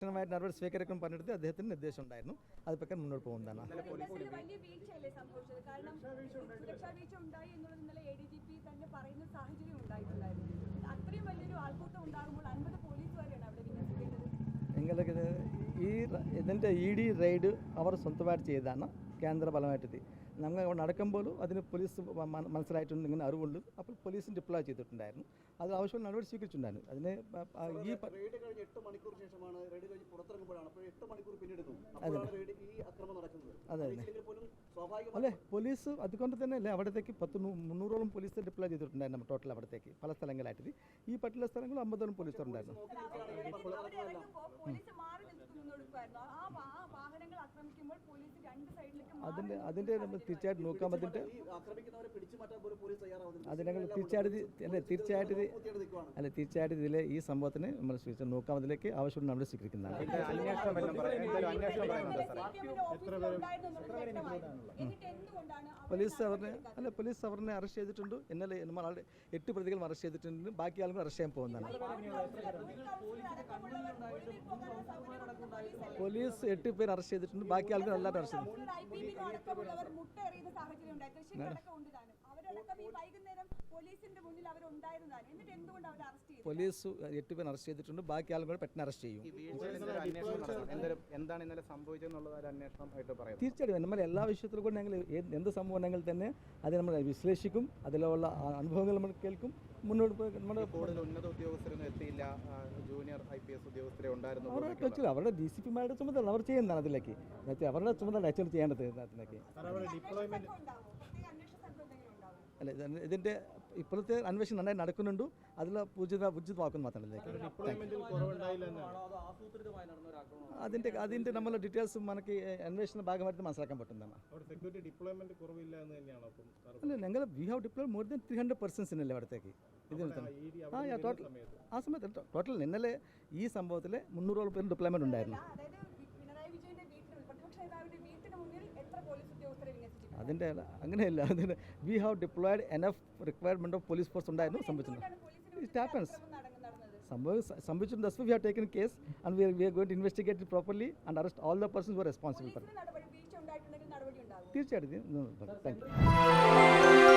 നടപടി സ്വീകരിക്കണം പറഞ്ഞെടുത്ത് അദ്ദേഹത്തിന് നിർദ്ദേശം ഉണ്ടായിരുന്നു. അത് പ്രകാരം മുന്നോട്ട് പോകുന്നതാണ്. നിങ്ങൾക്ക് ഇതിൻ്റെ ED റെയ്ഡ് അവർ സ്വന്തമായിട്ട് ചെയ്തതാണ് കേന്ദ്ര ബലമായിട്ട്. നമ്മൾ അവിടെ നടക്കുമ്പോഴും അതിന് പോലീസ് മനസ്സിലായിട്ടുണ്ട്, ഇങ്ങനെ അറിവുണ്ട്. അപ്പോൾ പോലീസിന് ഡിപ്ലോയ് ചെയ്തിട്ടുണ്ടായിരുന്നു. അത് ആവശ്യമുള്ള നടപടി സ്വീകരിച്ചിട്ടുണ്ടായിരുന്നു. അതിന് ഈ 8 മണിക്കൂർ ശേഷമാണ് റെയ്ഡ് കഴിഞ്ഞ് പുറത്തിറങ്ങുമ്പോഴാണ്, അപ്പോൾ 8 മണിക്കൂർ പിന്നിടുന്നു. ഈ ആക്രമണം നടക്കുന്നത്. അതെ അല്ലേ, പോലീസ് അതുകൊണ്ട് തന്നെ അല്ലേ അവിടത്തേക്ക് 300ഓളം പോലീസ് ഡിപ്ലോയ് ചെയ്തിട്ടുണ്ടായിരുന്നു ടോട്ടൽ അവിടത്തേക്ക് പല സ്ഥലങ്ങളായിട്ട്. ഈ പറ്റുള്ള സ്ഥലങ്ങളിൽ 50ഓളം പോലീസ് ഉണ്ടായിരുന്നു. അതിൻ്റെ തീർച്ചയായിട്ടും നോക്കാൻ പറ്റിയിട്ട് തീർച്ചയായിട്ടും ഇതിൽ ഈ സംഭവത്തിന് നമ്മൾ നോക്കാം, അതിലേക്ക് ആവശ്യമുള്ള നമ്മൾ സ്വീകരിക്കുന്നതാണ്. പോലീസ് അവരെ അറസ്റ്റ് ചെയ്തിട്ടുണ്ട്. ഇന്നലെ നമ്മൾ 8 പ്രതികളും അറസ്റ്റ് ചെയ്തിട്ടുണ്ട്. ബാക്കി ആളുകൾ അറസ്റ്റ് ചെയ്യാൻ പോകുന്നതാണ്. പോലീസ് 8 പേർ അറസ്റ്റ് ചെയ്തിട്ടുണ്ട്. ബാക്കി ആളുകൾ എല്ലാവരും അറസ്റ്റ് ചെയ്തിട്ടുണ്ട്. പോലീസ് 8 പേർ അറസ്റ്റ് ചെയ്തിട്ടുണ്ട്. ബാക്കി ആളുകൾ പെട്ടെന്ന് അറസ്റ്റ് ചെയ്യും. എന്താണ് ഇന്നലെ സംഭവിച്ചെന്നുള്ളത് അന്വേഷണമായിട്ട് പറയുന്നത്. തീർച്ചയായിട്ടും നമ്മൾ എല്ലാ വിഷയത്തിലും കൂടെ ഞങ്ങൾ എന്ത് സംഭവം ഉണ്ടെങ്കിൽ തന്നെ അത് നമ്മൾ വിശ്ലേഷിക്കും. അതിലുള്ള അനുഭവങ്ങൾ നമ്മൾ കേൾക്കും. മുന്നോട്ട് പോയി നമ്മുടെ ഉന്നത ഉദ്യോഗസ്ഥരൊന്നും എത്തിയില്ല. ജൂനിയർ IPS ഉദ്യോഗസ്ഥരെ ഉണ്ടായിരുന്നു. അവരുടെ DCPമാരുടെ ചുമതല അവർ ചെയ്യുന്നതാണ്. അതിലേക്ക് അവരുടെ ചുമതല ആക്ച്വലി ചെയ്യേണ്ടത്. അതിലേക്ക് അല്ല, ഇതിൻ്റെ ഇപ്പോഴത്തെ അന്വേഷണം നന്നായി നടക്കുന്നുണ്ട്. അതിൽ പൂജിതമാക്കുന്നു മാത്രമല്ല. അതിൻ്റെ നമ്മളെ ഡീറ്റെയിൽസ് നമുക്ക് അന്വേഷണ ഭാഗമായിട്ട് മനസ്സിലാക്കാൻ പറ്റുന്നതാണ്. അല്ല, ഞങ്ങൾ we have deployed more than 300 persons ഇന്നല്ലേ അവിടത്തേക്ക്. ഇതിൽ തന്നെ ആ സമയത്ത് ടോട്ടൽ ഇന്നലെ ഈ സംഭവത്തിൽ 300ഓളം പേര് ഡിപ്ലോയ്മെൻറ്റ് ഉണ്ടായിരുന്നു. അതിൻ്റെ അങ്ങനെയല്ല, അതിന് we have deployed enough requirement of police force ഉണ്ടായിരുന്നു. സംഭവിച്ചിട്ടുണ്ട്. Thus we have taken case and we are going to investigate it properly and arrest all the persons who are responsible for it. തീർച്ചയായിട്ടും. Thank you.